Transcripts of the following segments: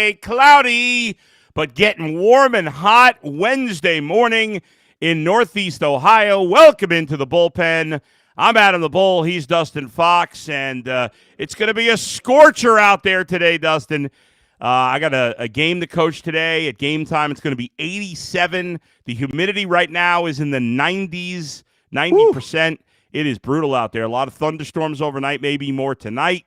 a cloudy but getting warm and hot Wednesday morning in Northeast Ohio. Welcome into the bullpen. I'm Adam the Bull. He's Dustin Fox, and it's going to be a scorcher out there today, Dustin. I got a game to coach today. At game time, it's going to be 87. The humidity right now is in the 90s, 90%. Woo. It is brutal out there. A lot of thunderstorms overnight, maybe more tonight.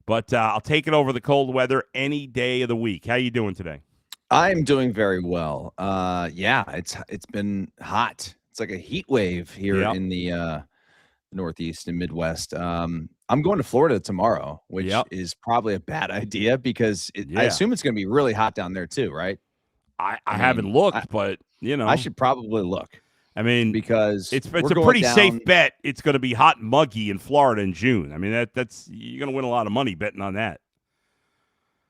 But I'll take it over the cold weather any day of the week. How you doing today? I'm doing very well. Yeah, it's been hot. It's like a heat wave here in the Northeast and Midwest. I'm going to Florida tomorrow, which is probably a bad idea because I assume it's going to be really hot down there too, right? I haven't looked, but I should probably look. I mean, because it's a pretty safe bet. It's going to be hot and muggy in Florida in June. I mean, that's you're going to win a lot of money betting on that.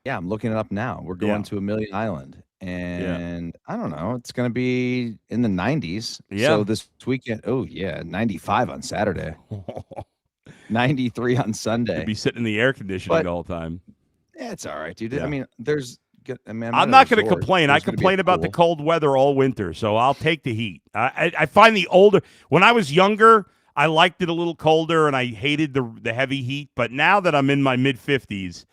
Yeah, I'm looking it up now. We're going to Amelia Island, and I don't know. It's going to be in the 90s. Yeah. So this weekend, 95 on Saturday, 93 on Sunday. You'll be sitting in the air conditioning all the time. Yeah, it's all right, dude. Yeah. I mean, I'm not going to complain. I complain about the cold weather all winter, so I'll take the heat. I find when I was younger, I liked it a little colder, and I hated the heavy heat. But now that I'm in my mid-50s,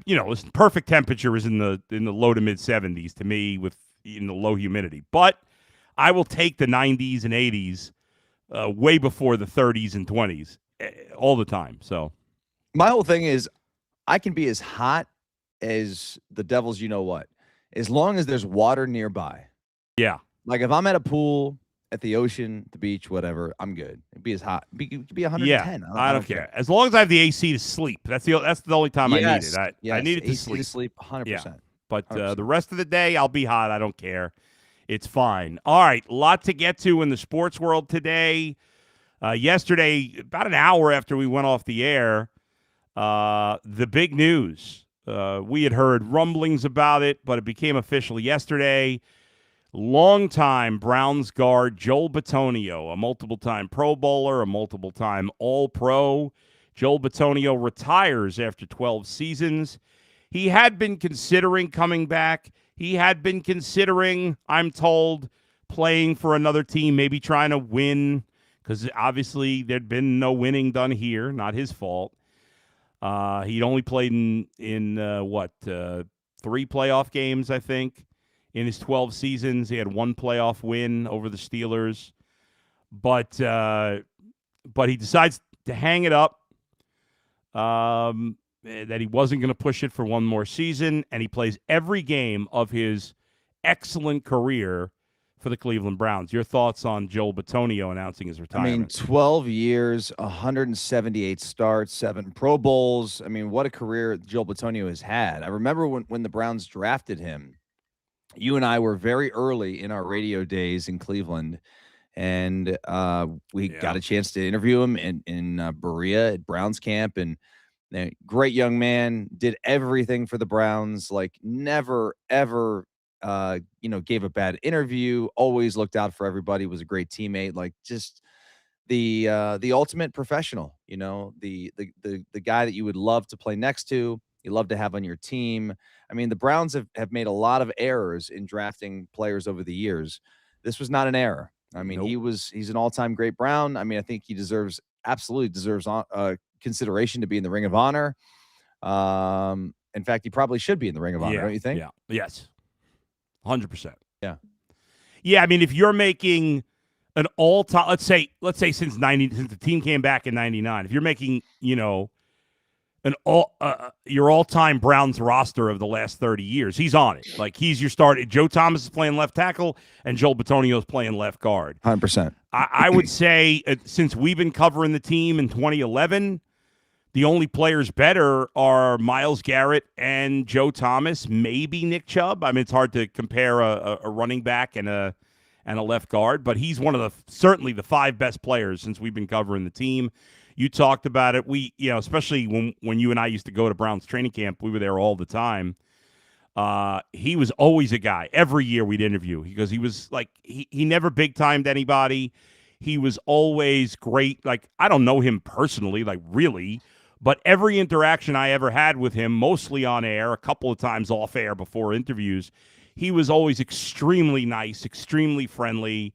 listen, perfect temperature is in the low to mid-70s to me with the low humidity. But I will take the 90s and 80s way before the 30s and 20s all the time. So my whole thing is I can be as hot as the devil's you-know-what, as long as there's water nearby. Yeah. Like if I'm at a pool, at the ocean, the beach, whatever, I'm good. It'd be as hot. It'd be 110. Yeah, I don't care. As long as I have the AC to sleep. That's the only time I need it. I need it to AC sleep. To sleep 100%. Yeah. But the rest of the day, I'll be hot. I don't care. It's fine. All right, a lot to get to in the sports world today. Yesterday, about an hour after we went off the air, the big news. We had heard rumblings about it, but it became official yesterday. Longtime Browns guard Joel Bitonio, a multiple-time Pro Bowler, a multiple-time All-Pro. Joel Bitonio retires after 12 seasons. He had been considering coming back. He had been considering, I'm told, playing for another team, maybe trying to win, because obviously there'd been no winning done here, not his fault. He'd only played in 3 playoff games, I think, in his 12 seasons. He had 1 playoff win over the Steelers. But he decides to hang it up, that he wasn't going to push it for one more season, and he plays every game of his excellent career for the Cleveland Browns. Your thoughts on Joel Bitonio announcing his retirement? I mean, 12 years, 178 starts, 7 Pro Bowls. I mean, what a career Joel Bitonio has had. I remember when the Browns drafted him, you and I were very early in our radio days in Cleveland, and we got a chance to interview him in Berea at Browns camp, and great young man, did everything for the Browns, like never, ever gave a bad interview, always looked out for everybody, was a great teammate, like just the ultimate professional, the guy that you would love to play next to, you love to have on your team. I mean, the Browns have made a lot of errors in drafting players over the years. This was not an error. I mean, he's an all-time great Brown. I mean, I think he absolutely deserves consideration to be in the Ring of Honor. In fact, he probably should be in the Ring of Honor, don't you think? Yeah. Yes. 100%. Yeah. Yeah, I mean, if you're making an all-time, let's say since the team came back in 99, if you're making, your all-time Browns roster of the last 30 years, he's on it. Like, he's your starter. Joe Thomas is playing left tackle, and Joel Bitonio is playing left guard. 100%. I would say since we've been covering the team in 2011, the only players better are Myles Garrett and Joe Thomas, maybe Nick Chubb. I mean, it's hard to compare a running back and a left guard, but he's one of certainly the 5 best players since we've been covering the team. You talked about it. We, especially when you and I used to go to Browns training camp, we were there all the time. He was always a guy. Every year we'd interview because he was like, he never big-timed anybody. He was always great. Like, I don't know him personally, like really, But every interaction I ever had with him, mostly on air, a couple of times off air before interviews, he was always extremely nice, extremely friendly.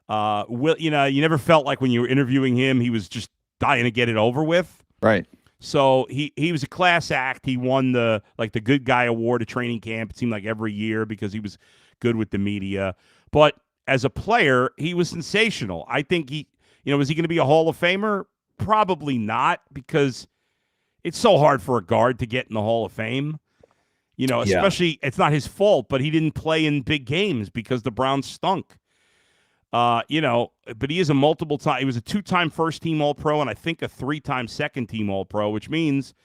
You never felt like when you were interviewing him, he was just dying to get it over with. Right. So he was a class act. He won the good guy award at training camp. It seemed like every year because he was good with the media. But as a player, he was sensational. I think was he going to be a Hall of Famer? Probably not, because it's so hard for a guard to get in the Hall of Fame. Especially it's not his fault, but he didn't play in big games because the Browns stunk. But he is he was a 2-time first-team All-Pro and I think a 3-time second-team All-Pro, which means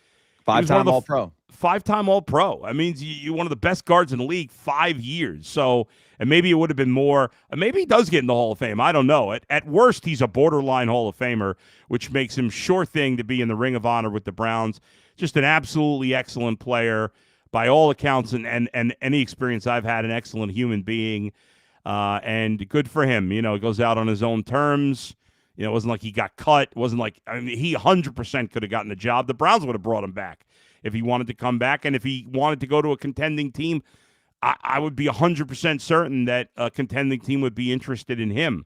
5-time All-Pro. 5-time All-Pro. That means you're one of the best guards in the league 5 years. So, and maybe it would have been more. Maybe he does get in the Hall of Fame. I don't know. At worst, he's a borderline Hall of Famer, which makes him sure thing to be in the Ring of Honor with the Browns. Just an absolutely excellent player by all accounts, and any experience I've had, an excellent human being. And good for him. He goes out on his own terms. It wasn't like he got cut. It wasn't like, he 100% could have gotten the job. The Browns would have brought him back if he wanted to come back. And if he wanted to go to a contending team, I would be 100% certain that a contending team would be interested in him.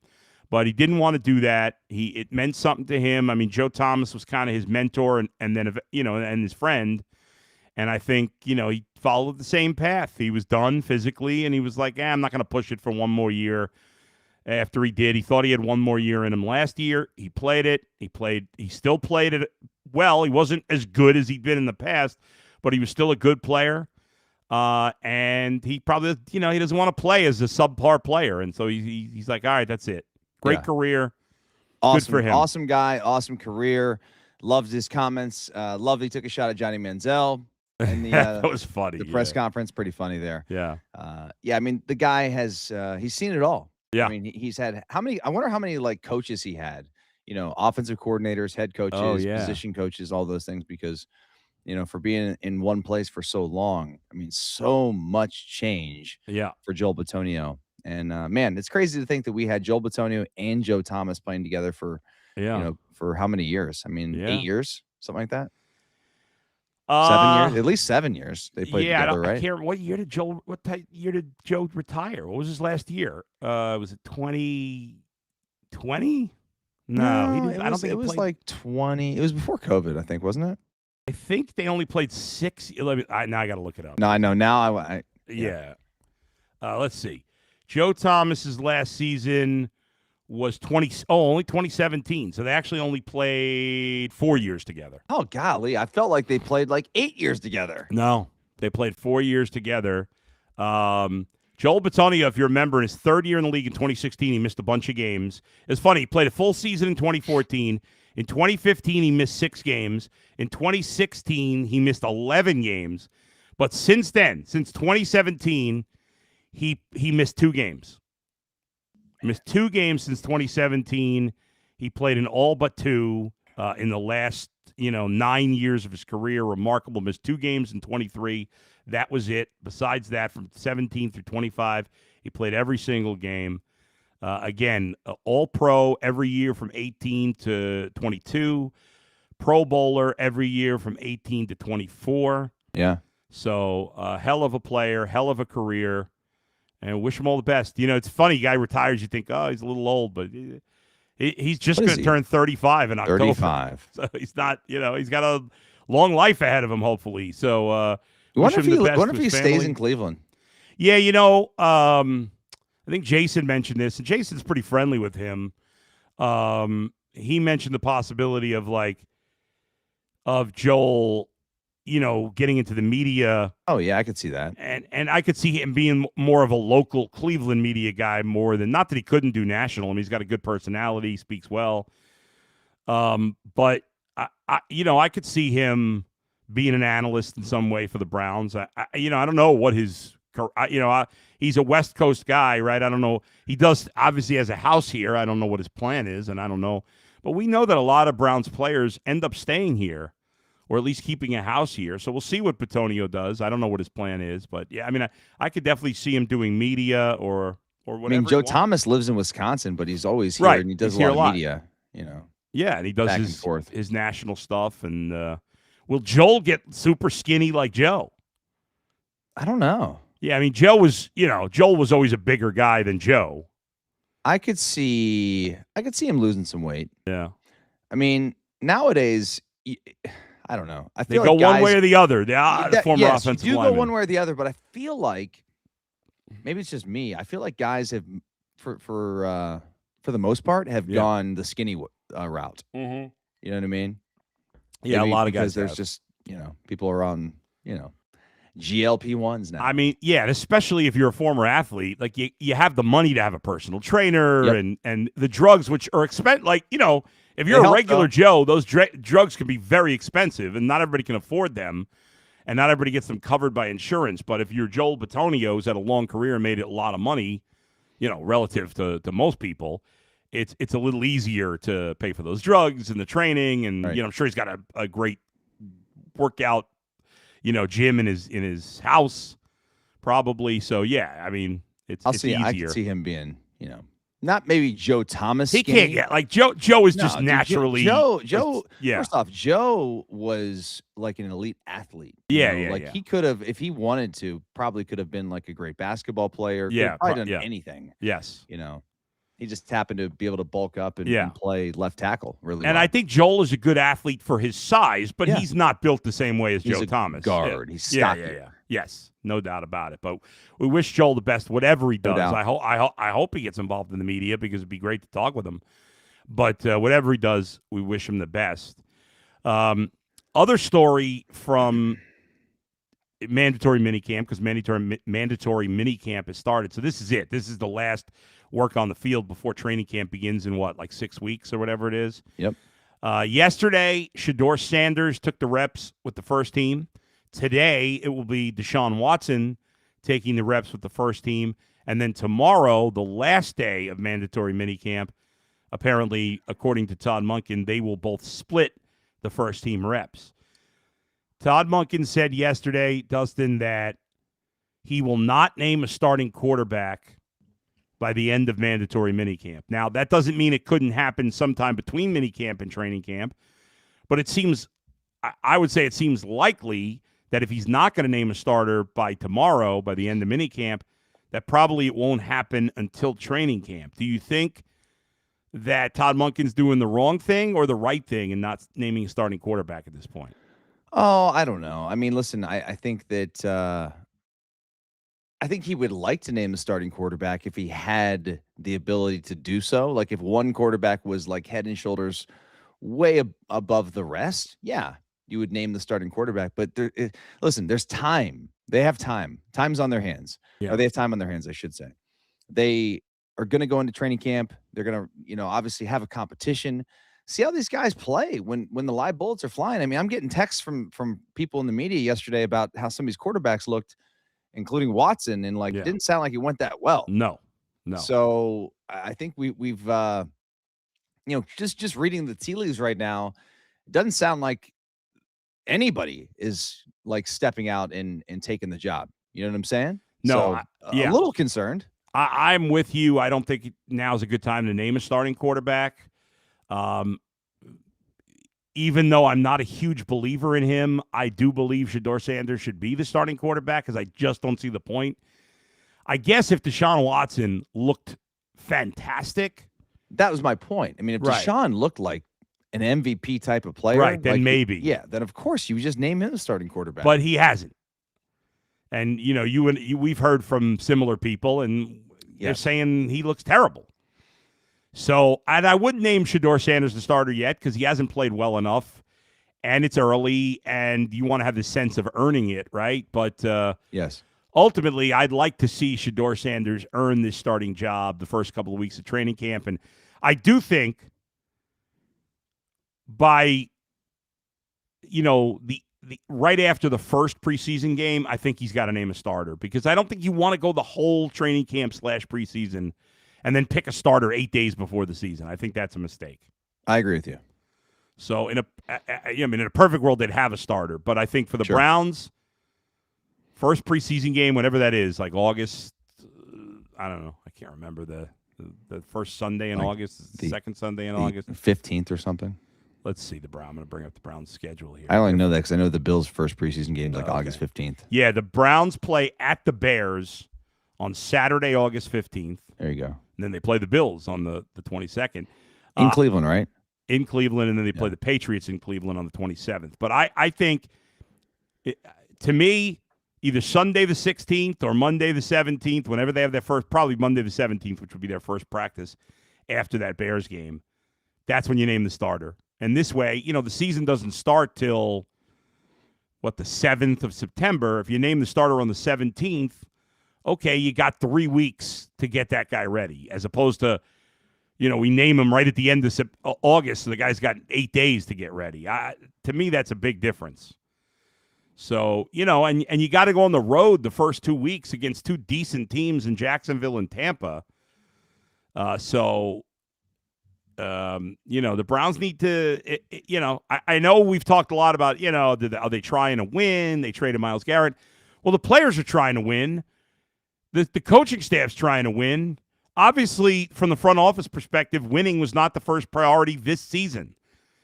But he didn't want to do that. It meant something to him. Joe Thomas was kind of his mentor and then, and his friend. And I think, he followed the same path. He was done physically, and he was like, I'm not going to push it for one more year. After he did, he thought he had one more year in him last year. He played it. He still played it well. He wasn't as good as he'd been in the past, but he was still a good player. And he probably, he doesn't want to play as a subpar player. And so he's like, all right, that's it. Great career. Awesome, good for him. Awesome guy. Awesome career. Loved his comments. Loved he took a shot at Johnny Manziel. And that was funny. The press conference, pretty funny there. Yeah. The guy has he's seen it all. Yeah. He's had I wonder how many like coaches he had, offensive coordinators, head coaches, position coaches, all those things, because, for being in one place for so long, so much change for Joel Bitonio. And man, it's crazy to think that we had Joel Bitonio and Joe Thomas playing together for, for how many years? 8 years, something like that. 7 years, at least 7 years they played together, right? I can't. What year did Joe retire? What was his last year? Was it 2020? No, he didn't. I don't think it was like 20. It was before COVID, I think, wasn't it? I think they only played 6. Now I got to look it up. No, I know now. Let's see. Joe Thomas's last season was only 2017. So they actually only played 4 years together. Oh, golly. I felt like they played like 8 years together. No, they played 4 years together. Joel Bitonio, if you remember, in his third year in the league in 2016, he missed a bunch of games. It's funny. He played a full season in 2014. In 2015, he missed 6 games. In 2016, he missed 11 games. But since then, since 2017, he missed 2 games. Missed 2 games since 2017. He played in all but 2 in the last 9 years of his career. Remarkable. Missed 2 games in 23. That was it. Besides that, from 17 through 25, he played every single game. Again, all-pro every year from 18 to 22. Pro Bowler every year from 18 to 24. Yeah. So hell of a player, hell of a career. And wish him all the best. It's funny. Guy retires. You think, oh, he's a little old, but he's just going to turn 35 in October. 35. So he's not. He's got a long life ahead of him. Hopefully. So I wonder if he stays in Cleveland. Yeah, I think Jason mentioned this, and Jason's pretty friendly with him. He mentioned the possibility of Joel, getting into the media. Oh, yeah, I could see that. And I could see him being more of a local Cleveland media guy more than, not that he couldn't do national. He's got a good personality, he speaks well. But, I could see him being an analyst in some way for the Browns. I don't know what his, he's a West Coast guy, right? I don't know. He does obviously has a house here. I don't know what his plan is, and I don't know. But we know that a lot of Browns players end up staying here, or at least keeping a house here. So we'll see what Bitonio does. I don't know what his plan is, but yeah, I could definitely see him doing media or whatever. Joe Thomas lives in Wisconsin, but he's always here, and he does a lot of media, Yeah, and he does back and forth. his national stuff, and Will Joel get super skinny like Joe? I don't know. Yeah, I mean, Joel was always a bigger guy than Joe. I could see him losing some weight. Yeah. I mean, nowadays, I don't know. I They feel go like guys, one way or the other. The former yes, offensive you do lineman. go one way or the other, but I feel like maybe it's just me. I feel like guys have, for the most part, have gone the skinny route. Mm-hmm. You know what I mean? Yeah, Maybe a lot of because guys there's have. just people are on GLP-1s now. I mean, yeah, and especially if you're a former athlete, like you have the money to have a personal trainer and the drugs, which are expensive. Like, if you're a regular Joe, those drugs can be very expensive, and not everybody can afford them, and not everybody gets them covered by insurance. But if you're Joel Bitonio, who's had a long career and made a lot of money, relative to most people, it's a little easier to pay for those drugs and the training, and I'm sure he's got a great workout gym in his house, probably. So yeah, I mean, it's easier. I can see him being, not maybe Joe Thomas. He skinny. can't get like Joe. Joe is just naturally Joe. Yeah. First off, Joe was like an elite athlete. He could have, if he wanted to, probably could have been like a great basketball player. Yeah, probably done anything. Yes. He just happened to be able to bulk up and play left tackle really well. And I think Joel is a good athlete for his size, but he's not built the same way as he's Joe a Thomas. Guard. He's stocky. Yeah. Yes, no doubt about it. But we wish Joel the best, whatever he does. I hope he gets involved in the media because it'd be great to talk with him. But whatever he does, we wish him the best. Other story from mandatory minicamp, because mandatory minicamp has started. So this is it. This is the last work on the field before training camp begins in like 6 weeks or whatever it is. Yep. Yesterday, Shedeur Sanders took the reps with the first team. Today, it will be Deshaun Watson taking the reps with the first team. And then tomorrow, the last day of mandatory minicamp, apparently, according to Todd Monken, they will both split the first team reps. Todd Monken said yesterday, Dustin, that he will not name a starting quarterback by the end of mandatory minicamp. Now, that doesn't mean it couldn't happen sometime between minicamp and training camp, but I would say it seems likely that if he's not going to name a starter by tomorrow, by the end of minicamp, that probably it won't happen until training camp. Do you think that Todd Monken's doing the wrong thing or the right thing and not naming a starting quarterback at this point? Oh, I don't know. I mean, listen, I think that I think he would like to name the starting quarterback if he had the ability to do so. Like if one quarterback was like head and shoulders way above the rest, yeah, you would name the starting quarterback. But listen, there's time. They have time. Time's on their hands. Yeah. Or they have time on their hands, I should say. They are going to go into training camp. They're going to, obviously have a competition. See how these guys play when the live bullets are flying. I mean, I'm getting texts from people in the media yesterday about how some of these quarterbacks looked, including Watson, and it didn't sound like it went that well. No. So I think we've just reading the tea leaves right now, it doesn't sound like anybody is like stepping out and taking the job. You know what I'm saying? No, so, a little concerned. I'm with you. I don't think now's a good time to name a starting quarterback. Even though I'm not a huge believer in him, I do believe Shedeur Sanders should be the starting quarterback because I just don't see the point. I guess if Deshaun Watson looked fantastic. That was my point. I mean, if Deshaun looked like an MVP type of player, right, then maybe. Then of course you would just name him the starting quarterback. But he hasn't. And, we've heard from similar people, and they're saying he looks terrible. So, and I wouldn't name Shedeur Sanders the starter yet because he hasn't played well enough, and it's early, and you want to have the sense of earning it, right? But yes, ultimately, I'd like to see Shedeur Sanders earn this starting job the first couple of weeks of training camp, and I do think by the right after the first preseason game, I think he's got to name a starter because I don't think you want to go the whole training camp / preseason and then pick a starter 8 days before the season. I think that's a mistake. I agree with you. So in a perfect world, they'd have a starter. But I think for the Browns, first preseason game, whenever that is, like August, I don't know. I can't remember the first Sunday in August, the second Sunday in August. 15th or something. let's see the Brown. I'm going to bring up the Browns' schedule here. I only know that because I know the Bills' first preseason game is like August 15th. Yeah, the Browns play at the Bears on Saturday, August 15th. There you go. And then they play the Bills on the 22nd. In Cleveland, right? In Cleveland, and then they play the Patriots in Cleveland on the 27th. But I think, to me, either Sunday the 16th or Monday the 17th, whenever they have their first, probably Monday the 17th, which would be their first practice after that Bears game, that's when you name the starter. And this way, the season doesn't start till, the 7th of September. If you name the starter on the 17th, okay, you got 3 weeks to get that guy ready, as opposed to, we name him right at the end of August, so the guy's got 8 days to get ready. To me, that's a big difference. So, and you got to go on the road the first 2 weeks against two decent teams in Jacksonville and Tampa. The Browns need to, I know we've talked a lot about, are they trying to win? They traded Myles Garrett. Well, the players are trying to win. The coaching staff's trying to win. Obviously, from the front office perspective, winning was not the first priority this season.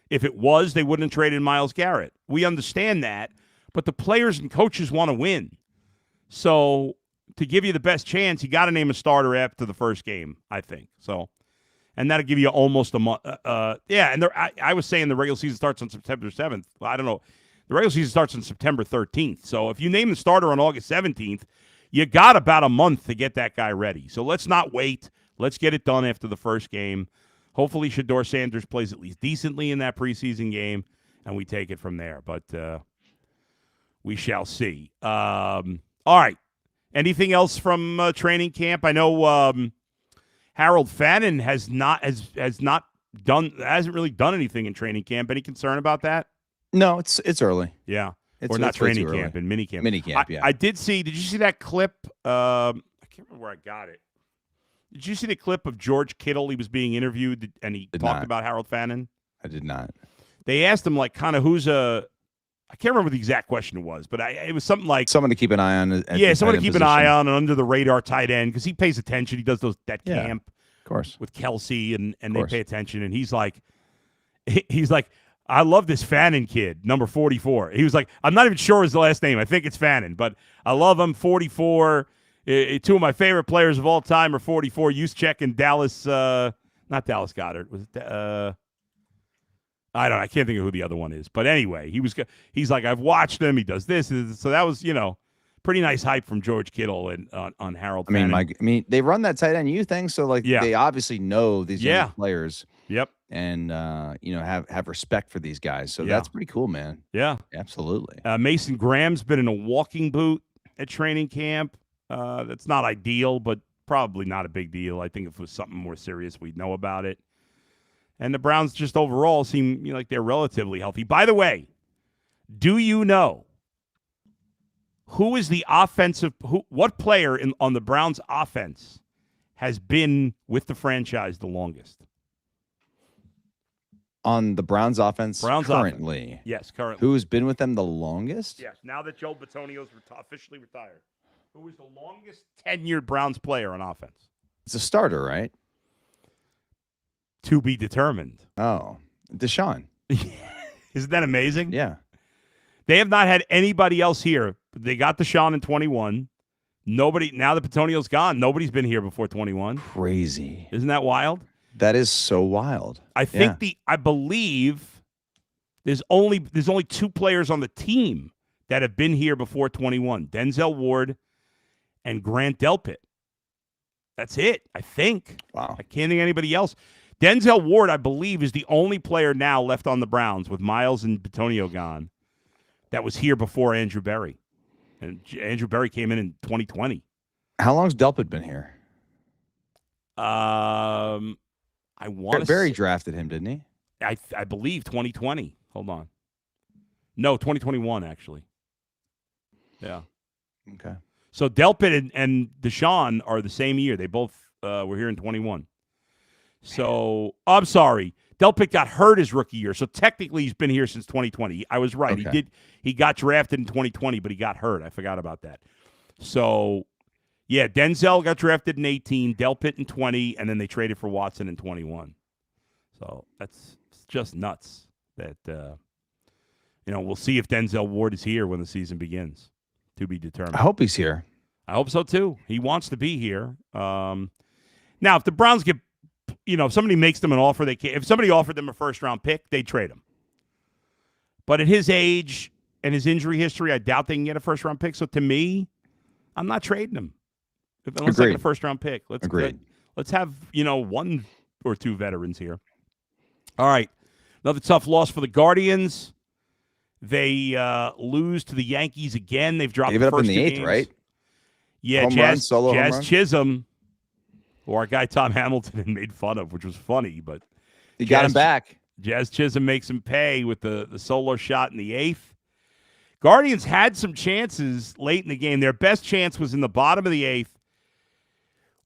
If it was, they wouldn't have traded Myles Garrett. We understand that, but the players and coaches want to win. So to give you the best chance, you got to name a starter after the first game, I think. So, and that'll give you almost a month. And I was saying the regular season starts on September 7th. Well, I don't know. The regular season starts on September 13th. So if you name the starter on August 17th, you got about a month to get that guy ready. So let's not wait. Let's get it done after the first game. Hopefully Shedeur Sanders plays at least decently in that preseason game, and we take it from there. But we shall see. All right. Anything else from training camp? I know Harold Fannin hasn't really done anything in training camp. Any concern about that? No, it's early. Yeah. Or not training camp, in minicamp. Minicamp, yeah. Did you see that clip? I can't remember where I got it. Did you see the clip of George Kittle? He was being interviewed, and he talked about Harold Fannin. I did not. They asked him, kind of who's I can't remember the exact question it was, but it was something like someone to keep an eye on. Someone to keep an eye on, an under the radar tight end, because he pays attention. He does that camp, of course, with Kelsey, and they pay attention. And he's like, I love this Fannin kid, number 44. He was like, I'm not even sure his last name. I think it's Fannin, but I love him. 44. Two of my favorite players of all time are 44. Juszczyk and Dallas, not Dallas Goedert. Was it? I can't think of who the other one is. But anyway, he's like, I've watched him. He does this. So that was, pretty nice hype from George Kittle and on Harold Fannin. They run that tight end U thing, so they obviously know these young players. Yep. And have respect for these guys. So that's pretty cool, man. Yeah. Absolutely. Mason Graham's been in a walking boot at training camp. That's not ideal, but probably not a big deal. I think if it was something more serious, we'd know about it. And the Browns just overall seem like they're relatively healthy. By the way, do you know who is the what player on the Browns offense has been with the franchise the longest? On the Browns offense currently? Offense. Yes, currently. Who's been with them the longest? Yes, now that Joel Bitonio's officially retired. Who is the longest tenured Browns player on offense? It's a starter, right? To be determined. Oh, Deshaun. Isn't that amazing? Yeah. They have not had anybody else here. They got Deshaun in 21. Nobody, now that Bitonio's gone, nobody's been here before 21. Crazy. Isn't that wild? That is so wild. I think I believe there's only two players on the team that have been here before 21. Denzel Ward and Grant Delpit. That's it, I think. Wow. I can't think of anybody else. Denzel Ward, I believe, is the only player now left on the Browns with Myles and Bitonio gone that was here before Andrew Berry. And Andrew Berry came in 2020. How long's Delpit been here? I want to Berry drafted him, didn't he? I believe 2020. Hold on. No, 2021, actually. Yeah. Okay. So Delpit and Deshaun are the same year. They both were here in 21. So, I'm sorry. Delpit got hurt his rookie year, so technically he's been here since 2020. I was right. Okay. He got drafted in 2020, but he got hurt. I forgot about that. So, yeah, Denzel got drafted in 18, Delpit in 20, and then they traded for Watson in 21. So, that's just nuts. that we'll see if Denzel Ward is here when the season begins. To be determined. I hope he's here. I hope so too. He wants to be here. Now, if the Browns get, if somebody makes them an offer, if somebody offered them a first-round pick, they'd trade him. But at his age and his injury history, I doubt they can get a first-round pick. So to me, I'm not trading him unless I get a first-round pick. Let's have one or two veterans here. All right, another tough loss for the Guardians. They lose to the Yankees again. They've dropped the first in the eighth, games. Right? Yeah, Jazz Chisholm, who our guy Tom Hamilton made fun of, which was funny, but he got him back. Jazz Chisholm makes him pay with the solo shot in the eighth. Guardians had some chances late in the game. Their best chance was in the bottom of the eighth.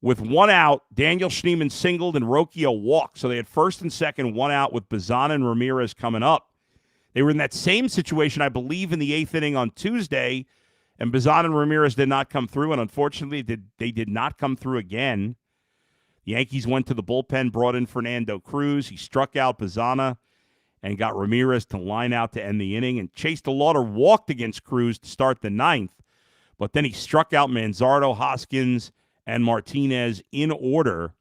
With one out, Daniel Schneemann singled and Rocchio walked. So they had first and second, one out with Bazan and Ramirez coming up. They were in that same situation, I believe, in the eighth inning on Tuesday, and Bazan and Ramirez did not come through, and unfortunately, they did not come through again. The Yankees went to the bullpen, brought in Fernando Cruz. He struck out Bazana and got Ramirez to line out to end the inning, and Chase DeLauder walked against Cruz to start the ninth, but then he struck out Manzardo, Hoskins, and Martinez in order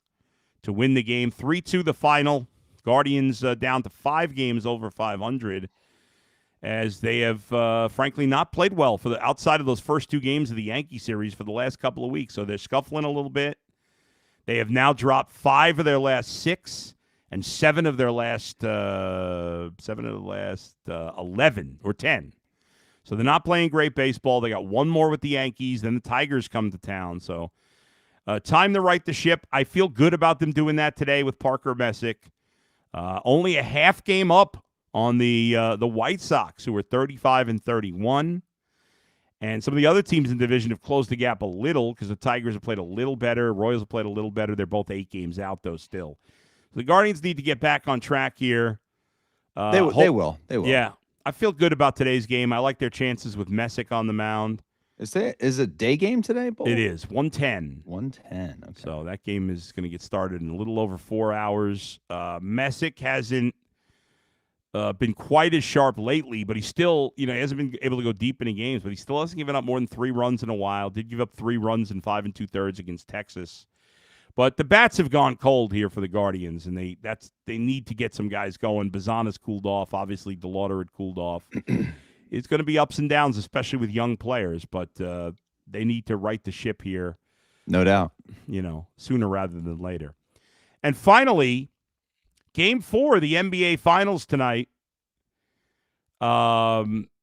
to win the game. 3-2 the final. Guardians down to 5 games over 500. As they have, frankly, not played well for outside of those first 2 games of the Yankee series for the last couple of weeks. So they're scuffling a little bit. They have now dropped 5 of their last 6 and 7 of their last 11 or 10. So they're not playing great baseball. They got one more with the Yankees. Then the Tigers come to town. So time to right the ship. I feel good about them doing that today with Parker Messick. Only a half game up on the White Sox, who are 35-31. And some of the other teams in the division have closed the gap a little because the Tigers have played a little better. Royals have played a little better. They're both 8 games out, though, still. So the Guardians need to get back on track here. They will. Yeah. I feel good about today's game. I like their chances with Messick on the mound. Is it a day game today, Bull? It is. 1:10. 1:10. Okay. So that game is going to get started in a little over 4 hours. Messick hasn't been quite as sharp lately, but he's still, he hasn't been able to go deep into games, but he still hasn't given up more than 3 runs in a while. Did give up 3 runs in 5 2/3 against Texas. But the bats have gone cold here for the Guardians, and they need to get some guys going. Bazana's cooled off. Obviously, DeLauder had cooled off. It's going to be ups and downs, especially with young players, but they need to right the ship here. No doubt. Sooner rather than later. And finally, Game 4 of the NBA Finals tonight.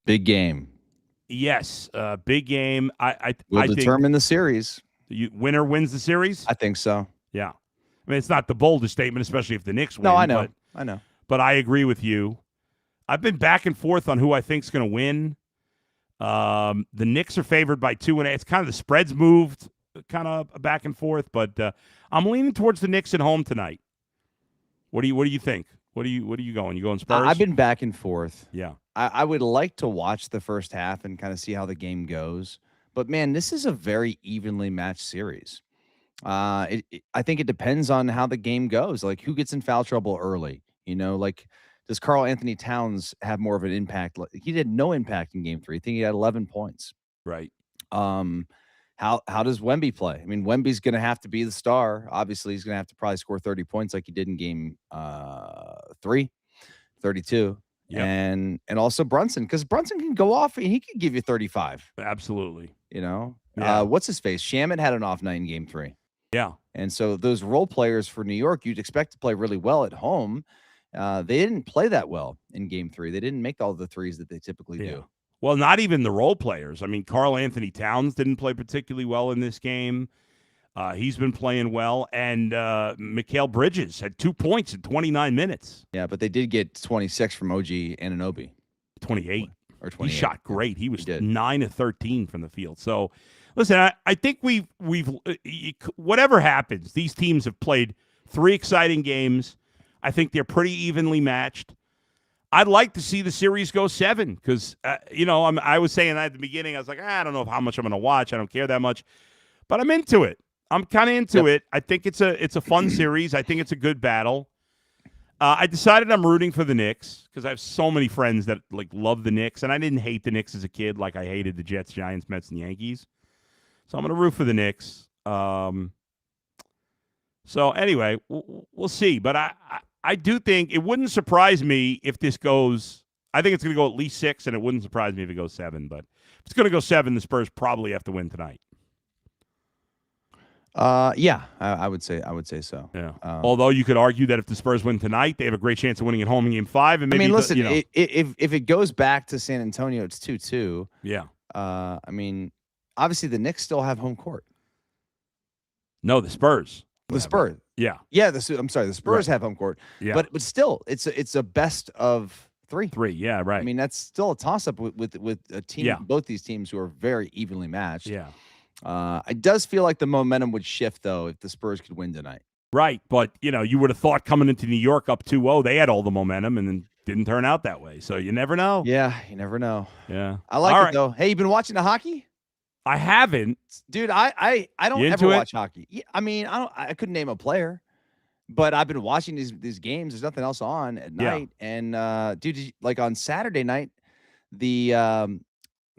Big game. Yes, big game. I think determine the series. Winner wins the series? I think so. Yeah. I mean, it's not the boldest statement, especially if the Knicks win. No, I know. But I agree with you. I've been back and forth on who I think is going to win. The Knicks are favored by 2.5. It's kind of the spreads moved kind of back and forth, but I'm leaning towards the Knicks at home tonight. What do you think? What are you going? You going Spurs? I've been back and forth. Yeah. I would like to watch the first half and kind of see how the game goes. But, man, this is a very evenly matched series. I think it depends on how the game goes. Like, who gets in foul trouble early? Does Karl Anthony Towns have more of an impact? He did no impact in Game 3. I think he had 11 points. Right. How does Wemby play? I mean, Wemby's going to have to be the star. Obviously, he's going to have to probably score 30 points like he did in Game 3, 32. Yep. And also Brunson, because Brunson can go off and he can give you 35. Absolutely. Yeah. What's his face? Shaman had an off night in Game 3. Yeah. And so those role players for New York, you'd expect to play really well at home. They didn't play that well in Game 3. They didn't make all the threes that they typically do. Well, not even the role players. I mean, Karl Anthony Towns didn't play particularly well in this game. He's been playing well. And Mikal Bridges had 2 points in 29 minutes. Yeah, but they did get 26 from OG Anunoby. 28. Or 28. He shot great. He was 9 of 13 from the field. So, listen, I think we've whatever happens, these teams have played 3 exciting games. I think they're pretty evenly matched. I'd like to see the series go 7 because, I was saying that at the beginning. I was like, I don't know how much I'm going to watch. I don't care that much. But I'm into it. I'm kind of into it. I think it's a fun series. I think it's a good battle. I decided I'm rooting for the Knicks because I have so many friends that love the Knicks, and I didn't hate the Knicks as a kid like I hated the Jets, Giants, Mets, and Yankees. So I'm going to root for the Knicks. So anyway, we'll see. But I do think it wouldn't surprise me if this goes. I think it's going to go at least 6, and it wouldn't surprise me if it goes 7. But if it's going to go 7, the Spurs probably have to win tonight. Yeah, I would say so. Yeah. Although you could argue that if the Spurs win tonight, they have a great chance of winning at home in Game 5. And maybe, listen, if it goes back to San Antonio, it's 2-2. Yeah. Obviously the Knicks still have home court. No, the Spurs. The Spurs. Yeah. Yeah. I'm sorry. The Spurs have home court. Yeah. But still, it's a best of 3. 3. Yeah. Right. That's still a toss up with a team. Yeah. Both these teams who are very evenly matched. Yeah. It does feel like the momentum would shift, though, if the Spurs could win tonight. Right, but, you would have thought coming into New York up 2-0, they had all the momentum, and then didn't turn out that way. So you never know. Yeah, you never know. Yeah. I like it, though. Hey, you been watching the hockey? I haven't. Dude, I don't ever watch hockey. Yeah, I couldn't name a player, but I've been watching these games. There's nothing else on at night. And, dude, on Saturday night, the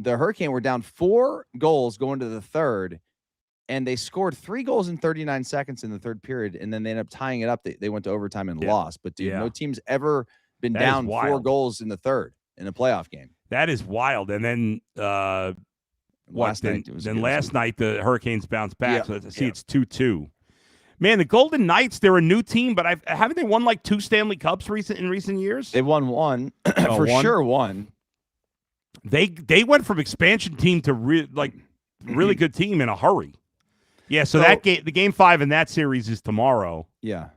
Hurricane were down 4 goals going to the third, and they scored 3 goals in 39 seconds in the third period, and then they ended up tying it up. They went to overtime and lost. But, dude, no team's ever been down 4 goals in the third in a playoff game. That is wild. And then last night the Hurricanes bounced back. So it's 2-2. Man, the Golden Knights, they're a new team, but haven't they won 2 Stanley Cups in recent years? They've won 1. Sure one. They went from expansion team to really good team in a hurry. Yeah, so that the Game 5 in that series is tomorrow. Yeah.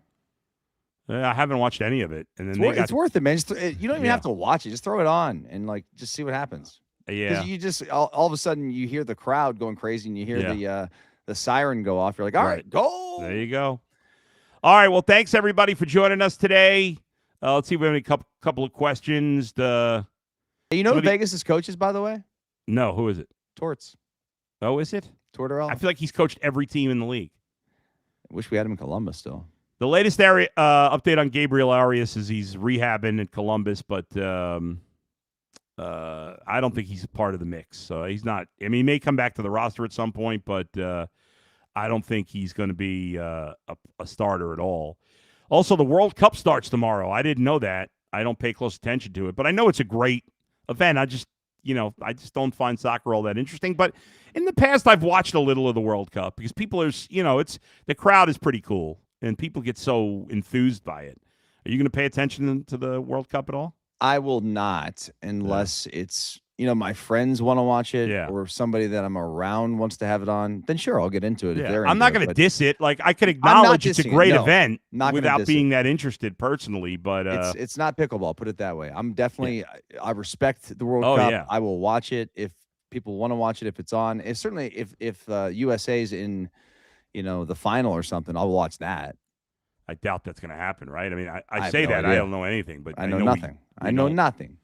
I haven't watched any of it, and then it's worth it, man. You don't even have to watch it; just throw it on and just see what happens. Yeah, you just all of a sudden you hear the crowd going crazy, and you hear the siren go off. You're like, all right, go. There you go. All right, well, thanks everybody for joining us today. Let's see if we have any couple of questions. You know who Vegas' coach is, by the way? No, who is it? Torts. Oh, is it? Tortorella. I feel like he's coached every team in the league. I wish we had him in Columbus still. The latest update on Gabriel Arias is he's rehabbing in Columbus, but I don't think he's a part of the mix. So he's not. He may come back to the roster at some point, but I don't think he's going to be a starter at all. Also, the World Cup starts tomorrow. I didn't know that. I don't pay close attention to it, but I know it's a great event. I just don't find soccer all that interesting. But in the past, I've watched a little of the World Cup because people are, the crowd is pretty cool and people get so enthused by it. Are you going to pay attention to the World Cup at all? I will not unless it's, my friends want to watch it or somebody that I'm around wants to have it on. Then sure, I'll get into it. If they're I'm not going to diss it. I could acknowledge it's a great event without being that interested personally. But it's not pickleball. Put it that way. I'm definitely. I respect the World Cup. Yeah. I will watch it if people want to watch it. If it's on, certainly if USA's in, the final or something, I'll watch that. I doubt that's going to happen, right? I say that. I don't know anything, but I know nothing. I know nothing.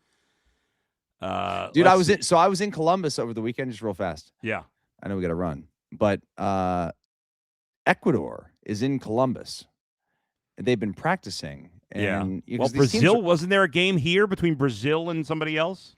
Dude, I was in Columbus over the weekend, just real fast. Yeah. I know we got to run, but Ecuador is in Columbus. They've been practicing. And well, Brazil, wasn't there a game here between Brazil and somebody else?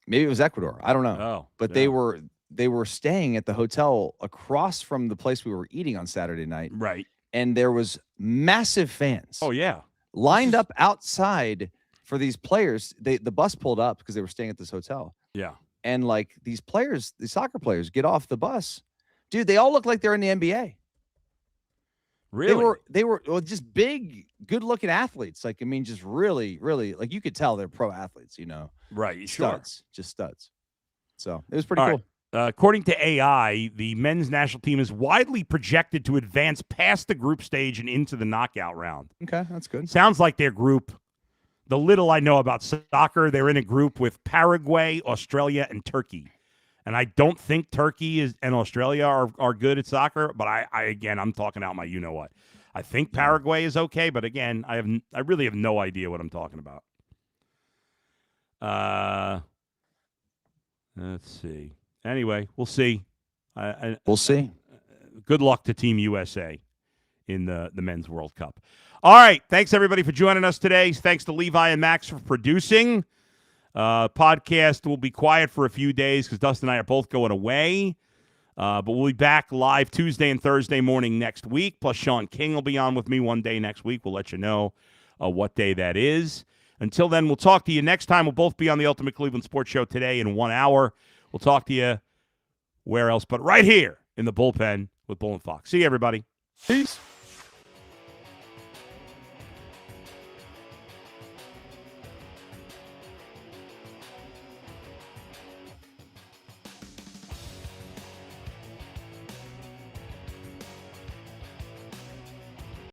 Maybe it was Ecuador. I don't know. Oh, but they were staying at the hotel across from the place we were eating on Saturday night. Right. And there was massive fans. Oh, yeah. Lined up outside for these players. The bus pulled up because they were staying at this hotel. Yeah. And these players, these soccer players, get off the bus. Dude, they all look like they're in the NBA. Really? They were just big, good-looking athletes. Just really, really, you could tell they're pro athletes, Right, studs, just studs. So it was pretty cool. Right. According to AI, the men's national team is widely projected to advance past the group stage and into the knockout round. Okay, that's good. Sounds like their group. The little I know about soccer, they're in a group with Paraguay, Australia, and Turkey. And I don't think Turkey and Australia are good at soccer, but I'm talking out my you-know-what. I think Paraguay is okay, but again, I really have no idea what I'm talking about. Let's see. Anyway, we'll see. We'll see. Good luck to Team USA in the Men's World Cup. All right. Thanks, everybody, for joining us today. Thanks to Levi and Max for producing. Podcast will be quiet for a few days because Dustin and I are both going away. But we'll be back live Tuesday and Thursday morning next week. Plus, Sean King will be on with me one day next week. We'll let you know what day that is. Until then, we'll talk to you next time. We'll both be on the Ultimate Cleveland Sports Show today in 1 hour. We'll talk to you where else but right here in the bullpen with Bull and Fox. See you, everybody. Peace.